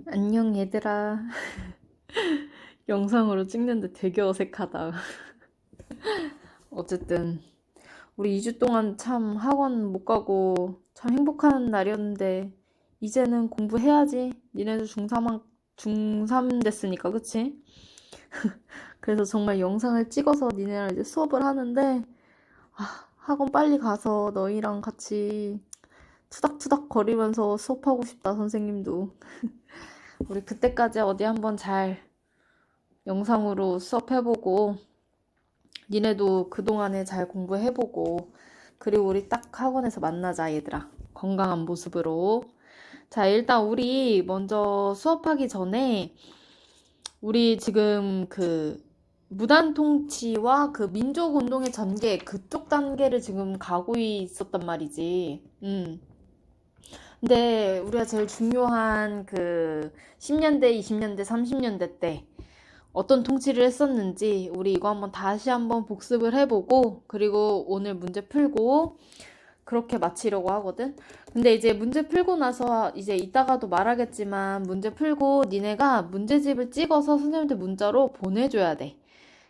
안녕 얘들아. 영상으로 찍는데 되게 어색하다. 어쨌든 우리 2주 동안 참 학원 못 가고 참 행복한 날이었는데 이제는 공부해야지. 니네도 중3 됐으니까 그치? 그래서 정말 영상을 찍어서 니네랑 이제 수업을 하는데 학원 빨리 가서 너희랑 같이 투닥투닥 거리면서 수업하고 싶다 선생님도. 우리 그때까지 어디 한번 잘 영상으로 수업해보고 니네도 그동안에 잘 공부해보고 그리고 우리 딱 학원에서 만나자 얘들아. 건강한 모습으로. 자, 일단 우리 먼저 수업하기 전에 우리 지금 그 무단통치와 그 민족운동의 전개 그쪽 단계를 지금 가고 있었단 말이지. 근데 우리가 제일 중요한 그 10년대, 20년대, 30년대 때 어떤 통치를 했었는지 우리 이거 다시 한번 복습을 해보고 그리고 오늘 문제 풀고 그렇게 마치려고 하거든. 근데 이제 문제 풀고 나서 이제 이따가도 말하겠지만 문제 풀고 니네가 문제집을 찍어서 선생님한테 문자로 보내줘야 돼.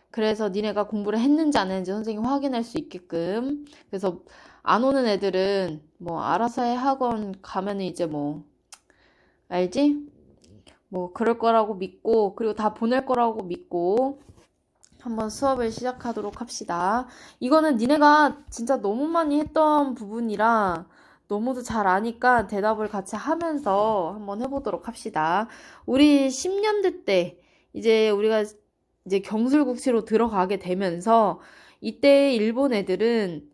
그래서 니네가 공부를 했는지 안 했는지 선생님이 확인할 수 있게끔. 그래서 안 오는 애들은 뭐 알아서 해 학원 가면은 이제 뭐 알지? 뭐 그럴 거라고 믿고 그리고 다 보낼 거라고 믿고 한번 수업을 시작하도록 합시다. 이거는 니네가 진짜 너무 많이 했던 부분이라 너무도 잘 아니까 대답을 같이 하면서 한번 해보도록 합시다. 우리 10년대 때 이제 우리가 이제 경술국시로 들어가게 되면서 이때 일본 애들은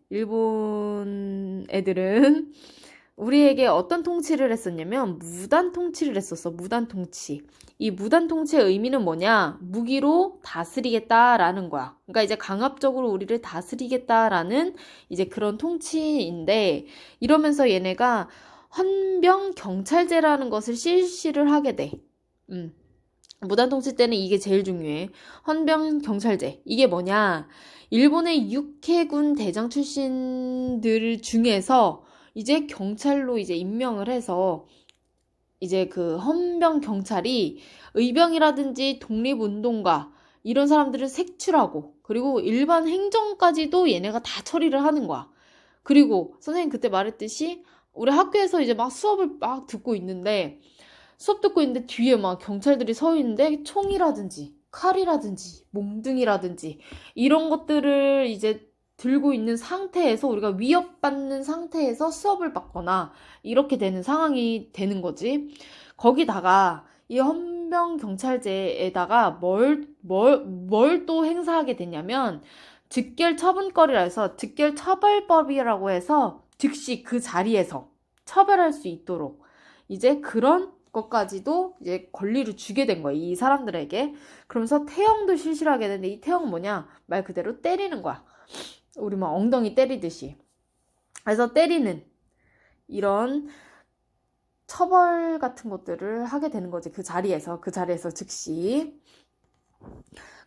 우리에게 어떤 통치를 했었냐면 무단 통치를 했었어. 무단 통치. 이 무단 통치의 의미는 뭐냐? 무기로 다스리겠다라는 거야. 그러니까 이제 강압적으로 우리를 다스리겠다라는 이제 그런 통치인데 이러면서 얘네가 헌병 경찰제라는 것을 실시를 하게 돼. 무단 통치 때는 이게 제일 중요해. 헌병 경찰제. 이게 뭐냐? 일본의 육해군 대장 출신들 중에서 이제 경찰로 이제 임명을 해서 이제 그 헌병 경찰이 의병이라든지 독립운동가 이런 사람들을 색출하고 그리고 일반 행정까지도 얘네가 다 처리를 하는 거야. 그리고 선생님 그때 말했듯이 우리 학교에서 이제 막 수업을 막 듣고 있는데 수업 듣고 있는데 뒤에 막 경찰들이 서 있는데 총이라든지 칼이라든지 몽둥이라든지 이런 것들을 이제 들고 있는 상태에서 우리가 위협받는 상태에서 수업을 받거나 이렇게 되는 상황이 되는 거지. 거기다가 이 헌병 경찰제에다가 뭘 또 행사하게 되냐면 즉결 처분거리라 해서 즉결 처벌법이라고 해서 즉시 그 자리에서 처벌할 수 있도록 이제 그런 것까지도 이제 권리를 주게 된 거야, 이 사람들에게. 그러면서 태형도 실시를 하게 되는데 이 태형은 뭐냐? 말 그대로 때리는 거야. 우리 막 엉덩이 때리듯이. 그래서 때리는 이런 처벌 같은 것들을 하게 되는 거지. 그 자리에서 즉시.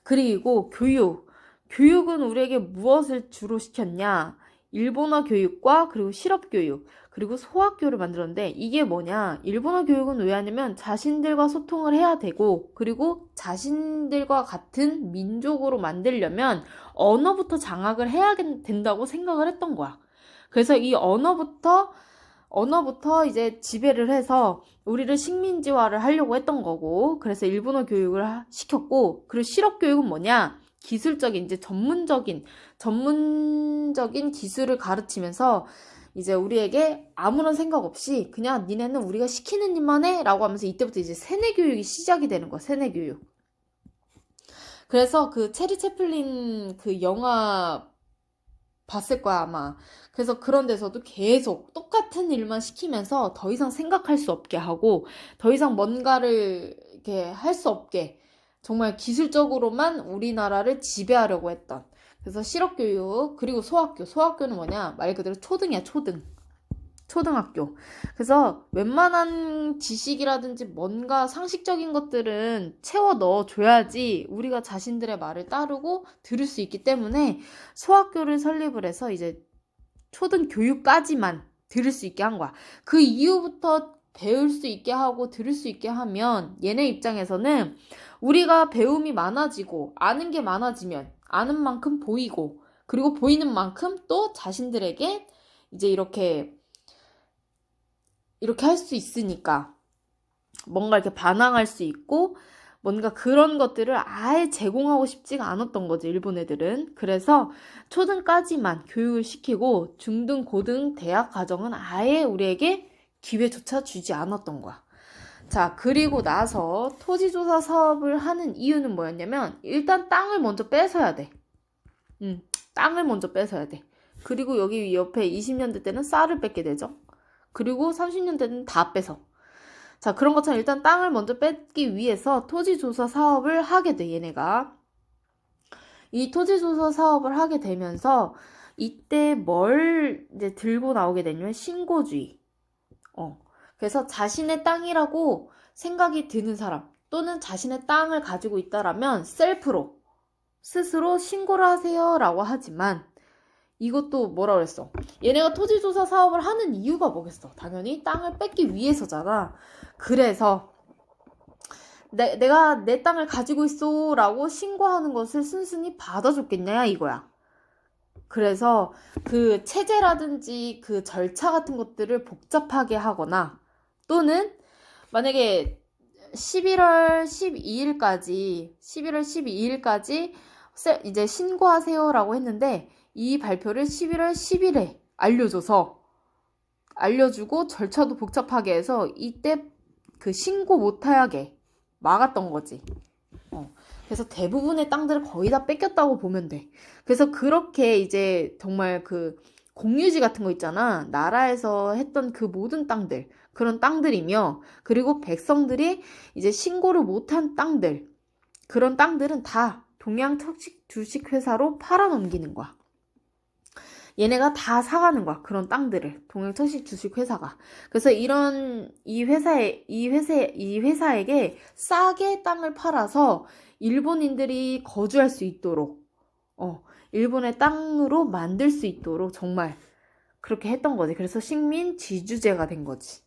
그리고 교육은 우리에게 무엇을 주로 시켰냐? 일본어 교육과 그리고 실업 교육 그리고 소학교를 만들었는데 이게 뭐냐? 일본어 교육은 왜 하냐면 자신들과 소통을 해야 되고 그리고 자신들과 같은 민족으로 만들려면 언어부터 장악을 해야 된다고 생각을 했던 거야. 그래서 이 언어부터 이제 지배를 해서 우리를 식민지화를 하려고 했던 거고 그래서 일본어 교육을 시켰고 그리고 실업 교육은 뭐냐? 기술적인 이제 전문적인 기술을 가르치면서 이제 우리에게 아무런 생각 없이 그냥 니네는 우리가 시키는 일만 해 라고 하면서 이때부터 이제 세뇌 교육이 시작이 되는 거야. 세뇌 교육. 그래서 그 체리 채플린 그 영화 봤을 거야 아마. 그래서 그런 데서도 계속 똑같은 일만 시키면서 더 이상 생각할 수 없게 하고 더 이상 뭔가를 이렇게 할 수 없게 정말 기술적으로만 우리나라를 지배하려고 했던. 그래서 실업교육 그리고 소학교는 뭐냐? 말 그대로 초등이야 초등학교. 그래서 웬만한 지식이라든지 뭔가 상식적인 것들은 채워 넣어줘야지 우리가 자신들의 말을 따르고 들을 수 있기 때문에 소학교를 설립을 해서 이제 초등교육까지만 들을 수 있게 한 거야. 그 이후부터 배울 수 있게 하고 들을 수 있게 하면 얘네 입장에서는 우리가 배움이 많아지고 아는 게 많아지면 아는 만큼 보이고 그리고 보이는 만큼 또 자신들에게 이제 이렇게 할 수 있으니까 뭔가 이렇게 반항할 수 있고 뭔가 그런 것들을 아예 제공하고 싶지가 않았던 거지, 일본 애들은. 그래서 초등까지만 교육을 시키고 중등, 고등, 대학 과정은 아예 우리에게 기회조차 주지 않았던 거야. 자, 그리고 나서 토지조사 사업을 하는 이유는 뭐였냐면 일단 땅을 먼저 뺏어야 돼. 땅을 먼저 뺏어야 돼. 그리고 여기 옆에 20년대 때는 쌀을 뺏게 되죠. 그리고 30년대는 다 뺏어. 자, 그런 것처럼 일단 땅을 먼저 뺏기 위해서 토지조사 사업을 하게 돼, 얘네가. 이 토지조사 사업을 하게 되면서 이때 뭘 이제 들고 나오게 되냐면 신고주의. 그래서 자신의 땅이라고 생각이 드는 사람 또는 자신의 땅을 가지고 있다라면 셀프로 스스로 신고를 하세요 라고 하지만 이것도 뭐라 그랬어? 얘네가 토지조사 사업을 하는 이유가 뭐겠어? 당연히 땅을 뺏기 위해서잖아. 그래서 내가 내 땅을 가지고 있어 라고 신고하는 것을 순순히 받아줬겠냐 이거야. 그래서 그 체제라든지 그 절차 같은 것들을 복잡하게 하거나 또는 만약에 11월 12일까지 이제 신고하세요 라고 했는데 이 발표를 11월 10일에 알려주고 절차도 복잡하게 해서 이때 그 신고 못하게 막았던 거지. 그래서 대부분의 땅들을 거의 다 뺏겼다고 보면 돼. 그래서 그렇게 이제 정말 그 공유지 같은 거 있잖아. 나라에서 했던 그 모든 땅들, 그런 땅들이며, 그리고 백성들이 이제 신고를 못한 땅들, 그런 땅들은 다 동양특식 주식회사로 팔아넘기는 거야. 얘네가 다 사가는 거야. 그런 땅들을. 동양특식 주식회사가. 그래서 이 회사에게 싸게 땅을 팔아서 일본인들이 거주할 수 있도록, 일본의 땅으로 만들 수 있도록 정말 그렇게 했던 거지. 그래서 식민 지주제가 된 거지.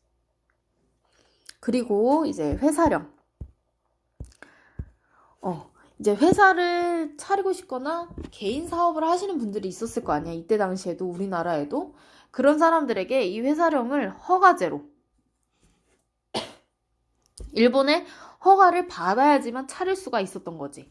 그리고 이제 회사령. 이제 회사를 차리고 싶거나 개인 사업을 하시는 분들이 있었을 거 아니야. 이때 당시에도 우리나라에도. 그런 사람들에게 이 회사령을 허가제로 일본의 허가를 받아야지만 차릴 수가 있었던 거지.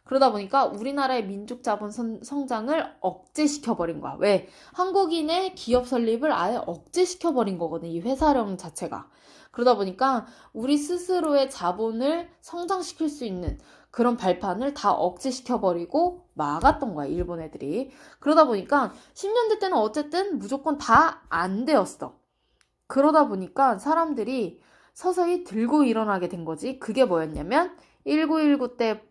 그러다 보니까 우리나라의 민족 자본 성장을 억제시켜버린 거야. 왜? 한국인의 기업 설립을 아예 억제시켜버린 거거든. 이 회사령 자체가. 그러다 보니까 우리 스스로의 자본을 성장시킬 수 있는 그런 발판을 다 억제시켜버리고 막았던 거야, 일본 애들이. 그러다 보니까 10년대 때는 어쨌든 무조건 다 안 되었어. 그러다 보니까 사람들이 서서히 들고 일어나게 된 거지. 그게 뭐였냐면 1919 때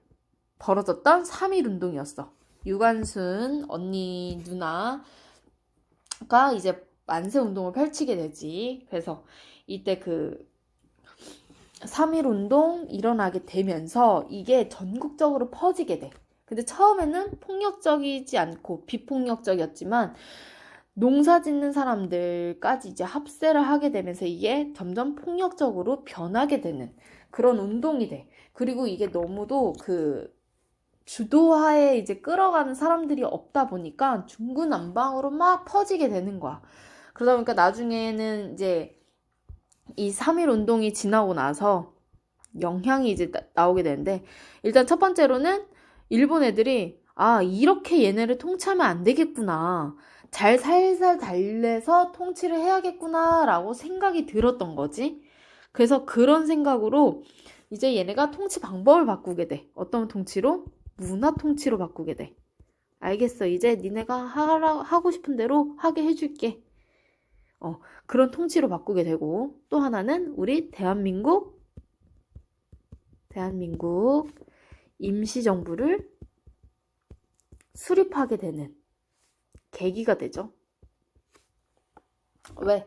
벌어졌던 3.1 운동이었어. 유관순 언니 누나가 이제 만세 운동을 펼치게 되지. 그래서 이때 그 3.1 운동 일어나게 되면서 이게 전국적으로 퍼지게 돼. 근데 처음에는 폭력적이지 않고 비폭력적이었지만 농사 짓는 사람들까지 이제 합세를 하게 되면서 이게 점점 폭력적으로 변하게 되는 그런 운동이 돼. 그리고 이게 너무도 그 주도하에 이제 끌어가는 사람들이 없다 보니까 중구난방으로 막 퍼지게 되는 거야. 그러다 보니까 나중에는 이제 이 3.1 운동이 지나고 나서 영향이 이제 나오게 되는데 일단 첫 번째로는 일본 애들이 이렇게 얘네를 통치하면 안 되겠구나. 잘 살살 달래서 통치를 해야겠구나 라고 생각이 들었던 거지. 그래서 그런 생각으로 이제 얘네가 통치 방법을 바꾸게 돼. 어떤 통치로? 문화 통치로 바꾸게 돼. 알겠어. 이제 니네가 하고 싶은 대로 하게 해줄게. 그런 통치로 바꾸게 되고 또 하나는 우리 대한민국 임시정부를 수립하게 되는 계기가 되죠. 왜?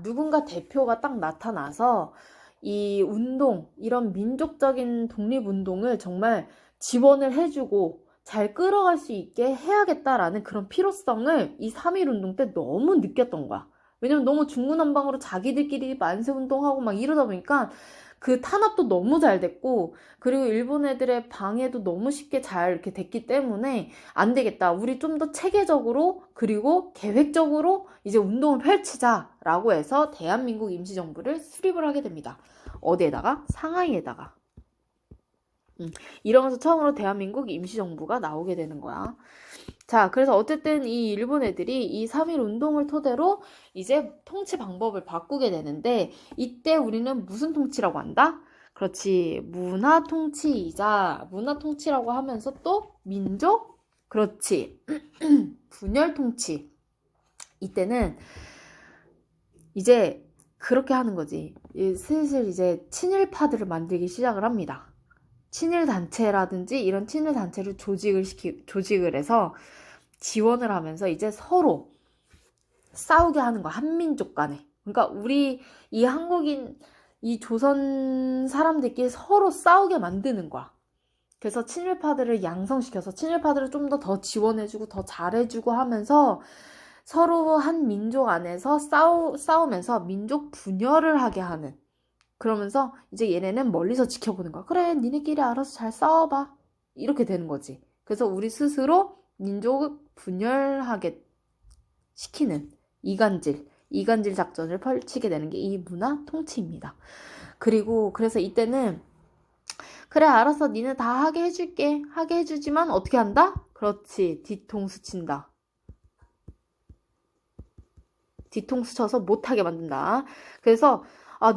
누군가 대표가 딱 나타나서 이 운동, 이런 민족적인 독립운동을 정말 지원을 해주고 잘 끌어갈 수 있게 해야겠다라는 그런 필요성을 이 3.1 운동 때 너무 느꼈던 거야. 왜냐면 너무 중구난방으로 자기들끼리 만세운동하고 막 이러다 보니까 그 탄압도 너무 잘 됐고, 그리고 일본 애들의 방해도 너무 쉽게 잘 이렇게 됐기 때문에 안 되겠다. 우리 좀 더 체계적으로 그리고 계획적으로 이제 운동을 펼치자라고 해서 대한민국 임시정부를 수립을 하게 됩니다. 어디에다가? 상하이에다가. 이러면서 처음으로 대한민국 임시정부가 나오게 되는 거야. 자, 그래서 어쨌든 이 일본 애들이 이 3.1 운동을 토대로 이제 통치 방법을 바꾸게 되는데, 이때 우리는 무슨 통치라고 한다? 그렇지, 문화 통치이자, 문화 통치라고 하면서 또 민족? 그렇지, 분열 통치. 이때는 이제 그렇게 하는 거지. 슬슬 이제 친일파들을 만들기 시작을 합니다. 친일 단체라든지 이런 친일 단체를 조직을 해서 지원을 하면서 이제 서로 싸우게 하는 거야. 한민족 간에. 그러니까 우리 이 한국인, 이 조선 사람들끼리 서로 싸우게 만드는 거야. 그래서 친일파들을 양성시켜서 친일파들을 좀 더 지원해주고 더 잘해주고 하면서 서로 한 민족 안에서 싸우면서 민족 분열을 하게 하는. 그러면서 이제 얘네는 멀리서 지켜보는 거야. 그래, 니네끼리 알아서 잘 싸워봐. 이렇게 되는 거지. 그래서 우리 스스로 민족을 분열하게 시키는 이간질 작전을 펼치게 되는 게 이 문화 통치입니다. 그리고 그래서 이때는 그래, 알았어, 니네 다 하게 해줄게. 하게 해주지만 어떻게 한다? 그렇지, 뒤통수 친다. 뒤통수 쳐서 못하게 만든다. 그래서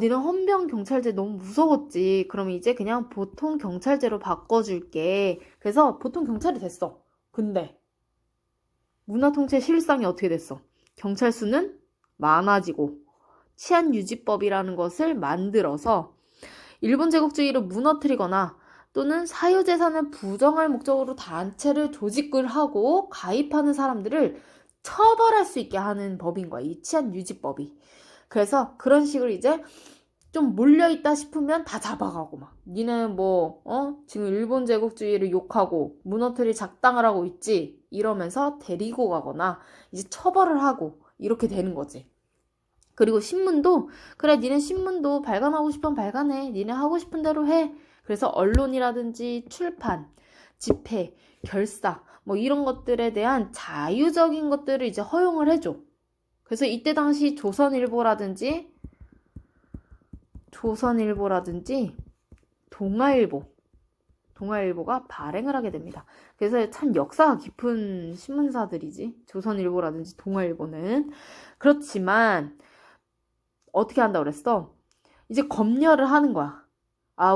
니는 헌병 경찰제 너무 무서웠지. 그럼 이제 그냥 보통 경찰제로 바꿔줄게. 그래서 보통 경찰이 됐어. 근데 문화통치 실상이 어떻게 됐어? 경찰 수는 많아지고 치안유지법이라는 것을 만들어서 일본 제국주의를 무너뜨리거나 또는 사유재산을 부정할 목적으로 단체를 조직을 하고 가입하는 사람들을 처벌할 수 있게 하는 법인 거야. 이 치안유지법이. 그래서 그런 식으로 이제 좀 몰려있다 싶으면 다 잡아가고 막 니는 지금 일본 제국주의를 욕하고 무너뜨릴 작당을 하고 있지 이러면서 데리고 가거나 이제 처벌을 하고 이렇게 되는 거지. 그리고 신문도 그래, 니네 신문도 발간하고 싶으면 발간해. 니네 하고 싶은 대로 해. 그래서 언론이라든지 출판, 집회, 결사 이런 것들에 대한 자유적인 것들을 이제 허용을 해줘. 그래서 이때 당시 조선일보라든지 동아일보가 발행을 하게 됩니다. 그래서 참 역사가 깊은 신문사들이지. 조선일보라든지 동아일보는. 그렇지만 어떻게 한다고 그랬어? 이제 검열을 하는 거야.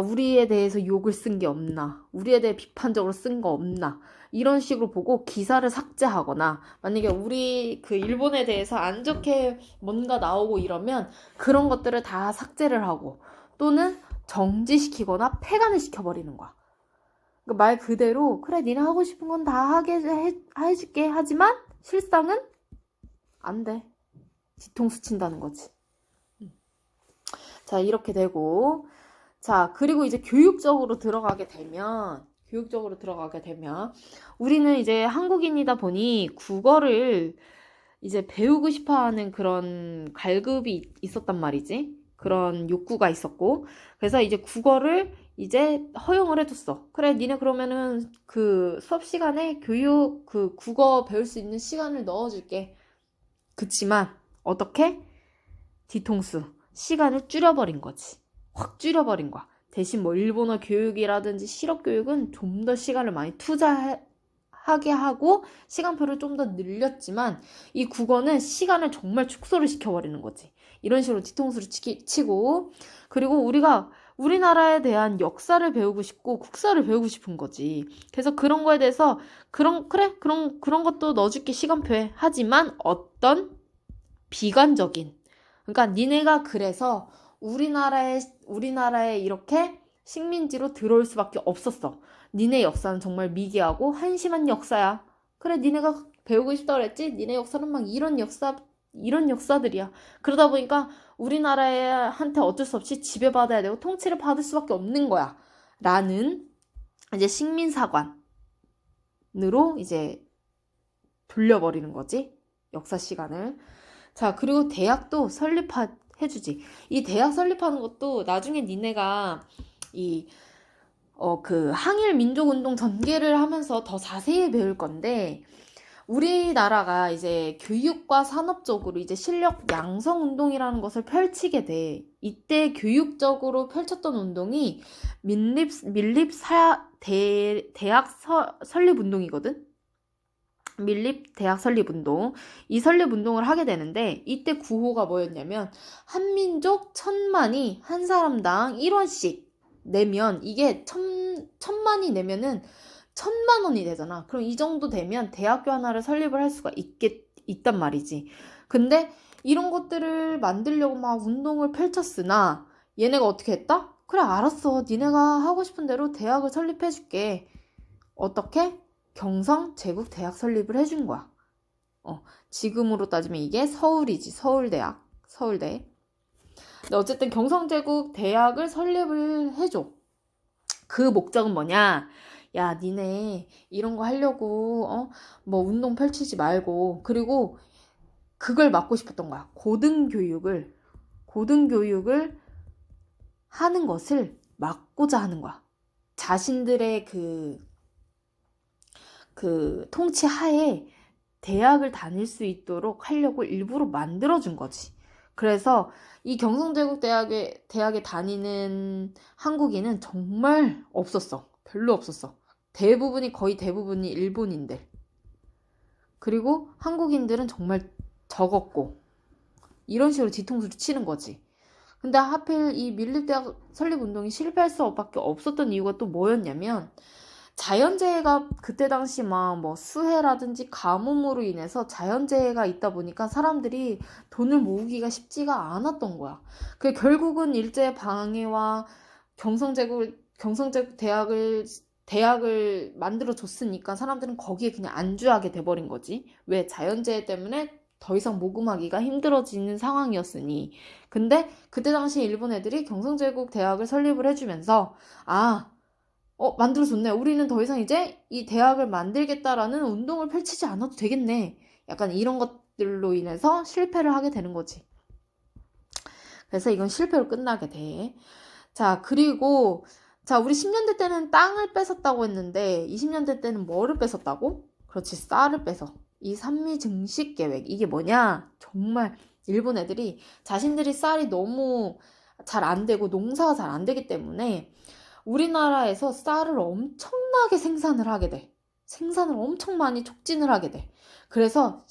우리에 대해서 욕을 쓴 게 없나? 우리에 대해 비판적으로 쓴 거 없나? 이런 식으로 보고 기사를 삭제하거나, 만약에 우리 그 일본에 대해서 안 좋게 뭔가 나오고 이러면 그런 것들을 다 삭제를 하고 또는 정지시키거나 폐간을 시켜버리는 거야. 그러니까 말 그대로 그래, 니네 하고 싶은 건 다 하게 해줄게. 하지만 실상은 안 돼. 뒤통수 친다는 거지. 자, 이렇게 되고, 자, 그리고 이제 교육적으로 들어가게 되면 우리는 이제 한국인이다 보니 국어를 이제 배우고 싶어 하는 그런 갈급이 있었단 말이지. 그런 욕구가 있었고. 그래서 이제 국어를 이제 허용을 해줬어. 그래, 니네 그러면은 그 수업 시간에 그 국어 배울 수 있는 시간을 넣어줄게. 그치만 어떻게? 뒤통수. 시간을 줄여버린 거지. 확 줄여버린 거야. 대신 일본어 교육이라든지 실업 교육은 좀 더 시간을 많이 투자하게 하고 시간표를 좀 더 늘렸지만 이 국어는 시간을 정말 축소를 시켜버리는 거지. 이런 식으로 뒤통수를 치고, 그리고 우리가 우리나라에 대한 역사를 배우고 싶고 국사를 배우고 싶은 거지. 그래서 그런 거에 대해서 그런 것도 넣어줄게, 시간표에. 하지만 어떤 비관적인, 그러니까 니네가 그래서 우리나라에 이렇게 식민지로 들어올 수밖에 없었어. 니네 역사는 정말 미개하고 한심한 역사야. 그래, 니네가 배우고 싶다 그랬지? 니네 역사는 막 이런 역사들이야. 그러다 보니까 우리나라한테 어쩔 수 없이 지배받아야 되고 통치를 받을 수밖에 없는 거야. 라는 이제 식민사관으로 이제 돌려버리는 거지. 역사 시간을. 자, 그리고 대학도 설립해주지. 이 대학 설립하는 것도 나중에 니네가 그 항일 민족운동 전개를 하면서 더 자세히 배울 건데, 우리나라가 이제 교육과 산업적으로 이제 실력 양성 운동이라는 것을 펼치게 돼. 이때 교육적으로 펼쳤던 운동이 대학 설립 운동이거든. 밀립 대학 설립 운동. 이 설립 운동을 하게 되는데, 이때 구호가 뭐였냐면, 한민족 1000만이 한 사람당 1원씩 내면, 이게 1000만이 내면은 1000만 원이 되잖아. 그럼 이 정도 되면 대학교 하나를 설립을 할 수가 있단 말이지. 근데 이런 것들을 만들려고 막 운동을 펼쳤으나, 얘네가 어떻게 했다? 그래, 알았어. 니네가 하고 싶은 대로 대학을 설립해줄게. 어떻게? 경성 제국 대학 설립을 해준 거야. 지금으로 따지면 이게 서울이지. 서울대학. 서울대. 근데 어쨌든 경성제국 대학을 설립을 해줘. 그 목적은 뭐냐? 야, 니네 이런 거 하려고 뭐 운동 펼치지 말고, 그리고 그걸 막고 싶었던 거야. 고등교육을 하는 것을 막고자 하는 거야. 자신들의 그 통치 하에 대학을 다닐 수 있도록 하려고 일부러 만들어준 거지. 그래서 이 경성제국 대학에 다니는 한국인은 정말 없었어. 별로 없었어. 거의 대부분이 일본인들. 그리고 한국인들은 정말 적었고, 이런 식으로 뒤통수를 치는 거지. 근데 하필 이 밀립대학 설립운동이 실패할 수밖에 없었던 이유가 또 뭐였냐면, 자연재해가 그때 당시 막 뭐 수해라든지 가뭄으로 인해서 자연재해가 있다 보니까 사람들이 돈을 모으기가 쉽지가 않았던 거야. 그 결국은 일제 방해와 경성제국 대학을 만들어 줬으니까 사람들은 거기에 그냥 안주하게 돼버린 거지. 왜? 자연재해 때문에 더 이상 모금하기가 힘들어지는 상황이었으니. 근데 그때 당시 일본 애들이 경성제국 대학을 설립을 해주면서, 만들어줬네. 우리는 더 이상 이제 이 대학을 만들겠다라는 운동을 펼치지 않아도 되겠네. 약간 이런 것들로 인해서 실패를 하게 되는 거지. 그래서 이건 실패로 끝나게 돼. 자, 그리고 우리 10년대 때는 땅을 뺏었다고 했는데 20년대 때는 뭐를 뺏었다고? 그렇지, 쌀을 뺏어. 이 산미 증식 계획, 이게 뭐냐? 정말 일본 애들이 자신들이 쌀이 너무 잘 안 되고 농사가 잘 안 되기 때문에 우리나라에서 쌀을 엄청나게 생산을 하게 돼. 생산을 엄청 많이 촉진을 하게 돼. 그래서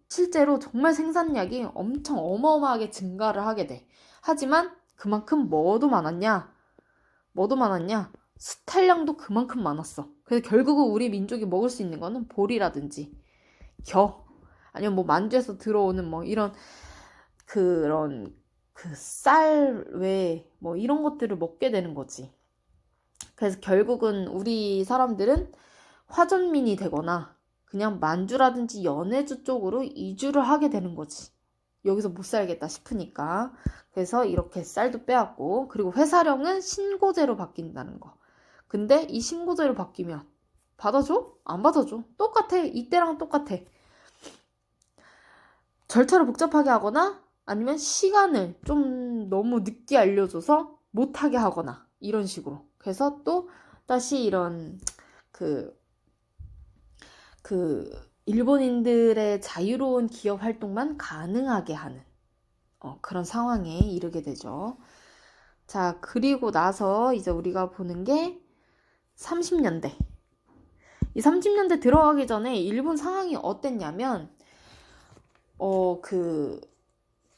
실제로 정말 생산량이 엄청 어마어마하게 증가를 하게 돼. 하지만 그만큼 뭐도 많았냐? 수탈량도 그만큼 많았어. 그래서 결국은 우리 민족이 먹을 수 있는 거는 보리라든지 아니면 뭐 만주에서 들어오는 뭐 이런 그런 쌀 외에 뭐 이런 것들을 먹게 되는 거지. 그래서 결국은 우리 사람들은 화전민이 되거나 그냥 만주라든지 연해주 쪽으로 이주를 하게 되는 거지. 여기서 못 살겠다 싶으니까. 그래서 이렇게 쌀도 빼앗고, 그리고 회사령은 신고제로 바뀐다는 거. 근데 이 신고제로 바뀌면 받아줘? 안 받아줘. 똑같아. 이때랑 똑같아. 절차를 복잡하게 하거나 아니면 시간을 좀 너무 늦게 알려줘서 못하게 하거나 이런 식으로. 그래서 또 다시 이런 일본인들의 자유로운 기업 활동만 가능하게 하는 그런 상황에 이르게 되죠. 자, 그리고 나서 이제 우리가 보는 게 30년대. 이 30년대 들어가기 전에 일본 상황이 어땠냐면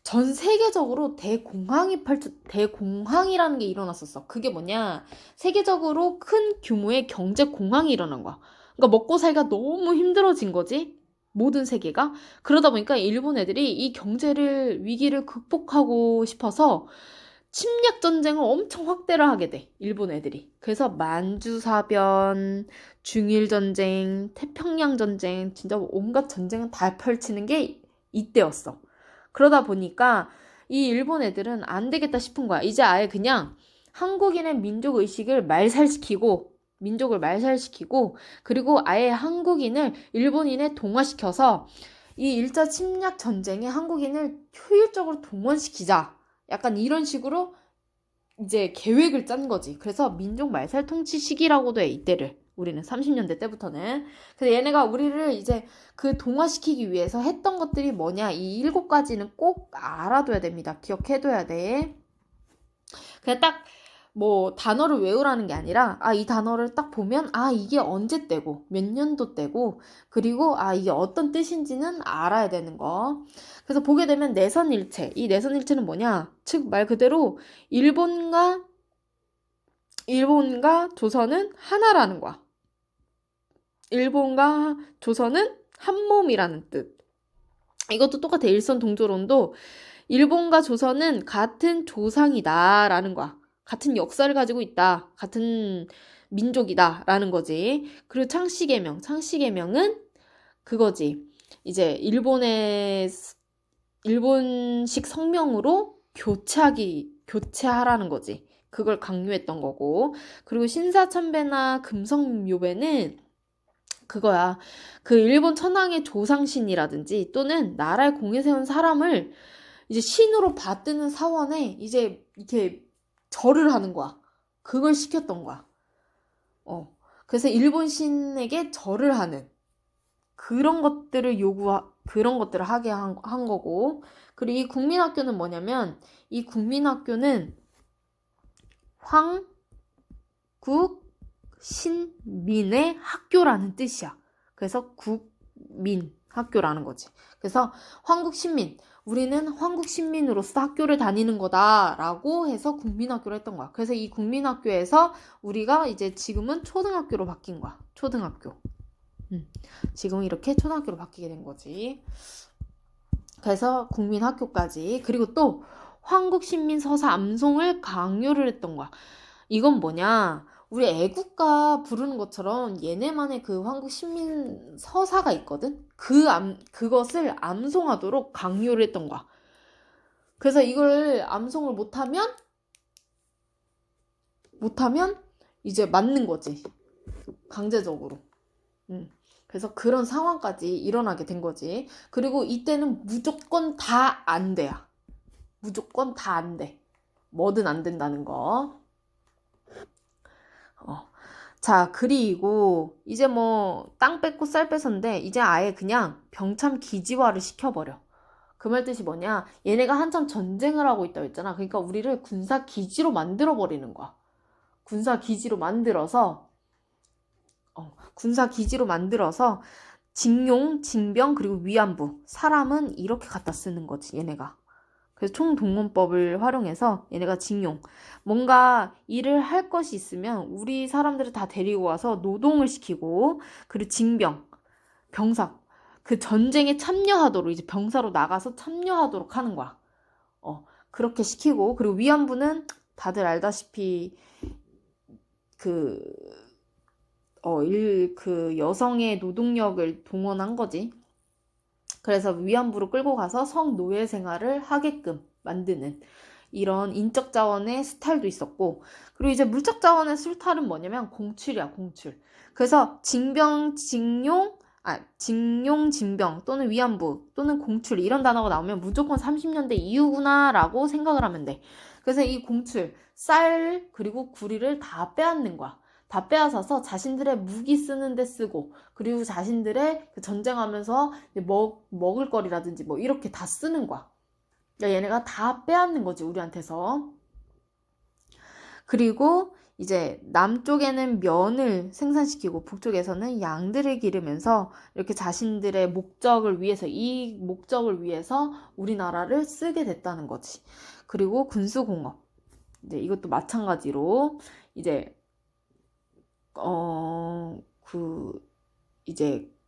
전 세계적으로 대공황이라는 게 일어났었어. 그게 뭐냐? 세계적으로 큰 규모의 경제 공황이 일어난 거야. 그러니까 먹고 살기가 너무 힘들어진 거지. 모든 세계가. 그러다 보니까 일본 애들이 이 위기를 극복하고 싶어서 침략 전쟁을 엄청 확대를 하게 돼. 일본 애들이. 그래서 만주사변, 중일전쟁, 태평양전쟁, 진짜 온갖 전쟁은 다 펼치는 게 이때였어. 그러다 보니까 이 일본 애들은 안 되겠다 싶은 거야. 이제 아예 그냥 한국인의 민족을 말살시키고 그리고 아예 한국인을 일본인에 동화시켜서 이 일제 침략 전쟁에 한국인을 효율적으로 동원시키자. 약간 이런 식으로 이제 계획을 짠 거지. 그래서 민족 말살 통치 시기라고도 해, 이때를. 우리는 30년대 때부터는. 그래서 얘네가 우리를 이제 그 동화시키기 위해서 했던 것들이 뭐냐. 이 7가지는 꼭 알아둬야 됩니다. 기억해둬야 돼. 그냥 딱 뭐 단어를 외우라는 게 아니라 이 단어를 딱 보면 이게 언제 때고 몇 년도 때고 그리고 이게 어떤 뜻인지는 알아야 되는 거. 그래서 보게 되면 내선일체. 이 내선일체는 뭐냐? 즉 말 그대로 일본과 조선은 하나라는 거야. 일본과 조선은 한 몸이라는 뜻. 이것도 똑같아. 일선동조론도 일본과 조선은 같은 조상이다라는 거야. 같은 역사를 가지고 있다. 같은 민족이다라는 거지. 그리고 창씨개명은 그거지. 이제 일본식 성명으로 교체하라는 거지. 그걸 강요했던 거고. 그리고 신사참배나 금성묘배는 그거야. 그 일본 천황의 조상신이라든지 또는 나라에 공에 세운 사람을 이제 신으로 받드는 사원에 이제 이렇게 절을 하는 거야. 그걸 시켰던 거야. 그래서 일본 신에게 절을 하는 그런 것들을 하게 한 거고. 그리고 이 국민학교는 뭐냐면 이 국민학교는 황국신민의 학교라는 뜻이야. 그래서 국민학교라는 거지. 그래서 황국신민, 우리는 황국신민으로서 학교를 다니는 거다라고 해서 국민학교를 했던 거야. 그래서 이 국민학교에서 우리가 이제 지금은 초등학교로 바뀐 거야. 초등학교. 지금 이렇게 초등학교로 바뀌게 된 거지. 그래서 국민학교까지. 그리고 또 황국신민 서사 암송을 강요를 했던 거야. 이건 뭐냐? 우리 애국가 부르는 것처럼 얘네만의 그 황국신민 서사가 있거든? 그것을 암송하도록 강요를 했던 거야. 그래서 이걸 암송을 못하면 이제 맞는 거지. 강제적으로. 그래서 그런 상황까지 일어나게 된 거지. 그리고 이때는 무조건 다 안 돼야. 무조건 다 안 돼. 뭐든 안 된다는 거. 자, 그리고 이제 뭐 땅 뺏고 쌀 뺏었는데 이제 아예 그냥 병참 기지화를 시켜버려. 그 말 뜻이 뭐냐? 얘네가 한참 전쟁을 하고 있다고 했잖아. 그러니까 우리를 군사 기지로 만들어버리는 거야. 군사 기지로 만들어서 징용, 징병, 그리고 위안부. 사람은 이렇게 갖다 쓰는 거지, 얘네가. 그래서 총동원법을 활용해서 얘네가 징용. 뭔가 일을 할 것이 있으면 우리 사람들을 다 데리고 와서 노동을 시키고, 그리고 징병, 병사. 그 전쟁에 참여하도록, 이제 병사로 나가서 참여하도록 하는 거야. 그렇게 시키고, 그리고 위안부는 다들 알다시피, 그 여성의 노동력을 동원한 거지. 그래서 위안부로 끌고 가서 성노예 생활을 하게끔 만드는 이런 인적 자원의 수탈도 있었고, 그리고 이제 물적 자원의 수탈은 뭐냐면 공출이야, 공출. 그래서 징용, 징병 또는 위안부 또는 공출 이런 단어가 나오면 무조건 30년대 이후구나 라고 생각을 하면 돼. 그래서 이 공출, 쌀 그리고 구리를 다 빼앗는 거야. 다 빼앗아서 자신들의 무기 쓰는 데 쓰고, 그리고 자신들의 그 전쟁하면서 먹을 거리라든지 뭐 이렇게 다 쓰는 거야. 그러니까 얘네가 다 빼앗는 거지, 우리한테서. 그리고 이제 남쪽에는 면을 생산시키고 북쪽에서는 양들을 기르면서 이렇게 자신들의 목적을 위해서 우리나라를 쓰게 됐다는 거지. 그리고 군수공업. 이제 이것도 마찬가지로 이제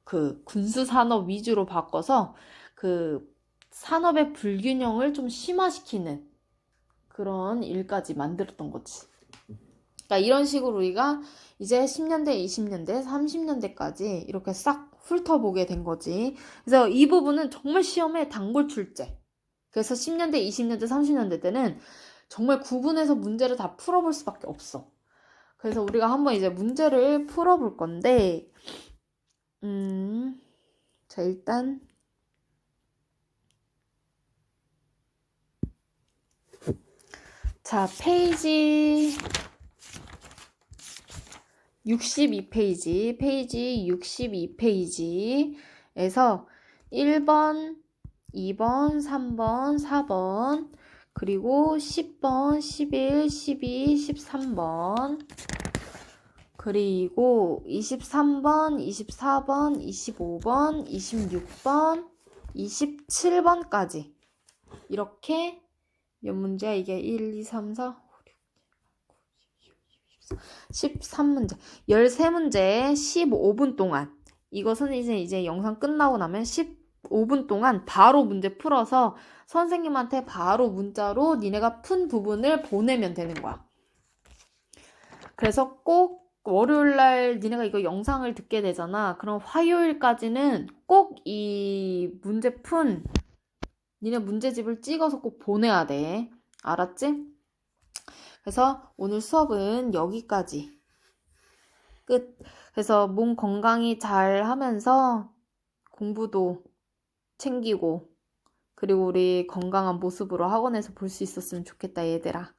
그 군수 산업 위주로 바꿔서 그 산업의 불균형을 좀 심화시키는 그런 일까지 만들었던 거지. 그러니까 이런 식으로 우리가 이제 10년대, 20년대, 30년대까지 이렇게 싹 훑어보게 된 거지. 그래서 이 부분은 정말 시험에 단골 출제. 그래서 10년대, 20년대, 30년대 때는 정말 구분해서 문제를 다 풀어볼 수밖에 없어. 그래서 우리가 한번 이제 문제를 풀어볼 건데, 자, 일단 자, 페이지 62페이지, 페이지 62페이지에서 1번, 2번, 3번, 4번, 그리고 10번, 11, 12, 13번, 그리고 23번, 24번, 25번, 26번, 27번까지 이렇게 몇 문제야? 이게 1, 2, 3, 4, 13문제. 13문제 15분 동안. 이것은 이제 영상 끝나고 나면 15분 동안 바로 문제 풀어서 선생님한테 바로 문자로 니네가 푼 부분을 보내면 되는 거야. 그래서 꼭 월요일날 니네가 이거 영상을 듣게 되잖아. 그럼 화요일까지는 꼭 이 문제 니네 문제집을 찍어서 꼭 보내야 돼. 알았지? 그래서 오늘 수업은 여기까지 끝. 그래서 몸 건강히 잘 하면서 공부도 챙기고 그리고 우리 건강한 모습으로 학원에서 볼 수 있었으면 좋겠다, 얘들아.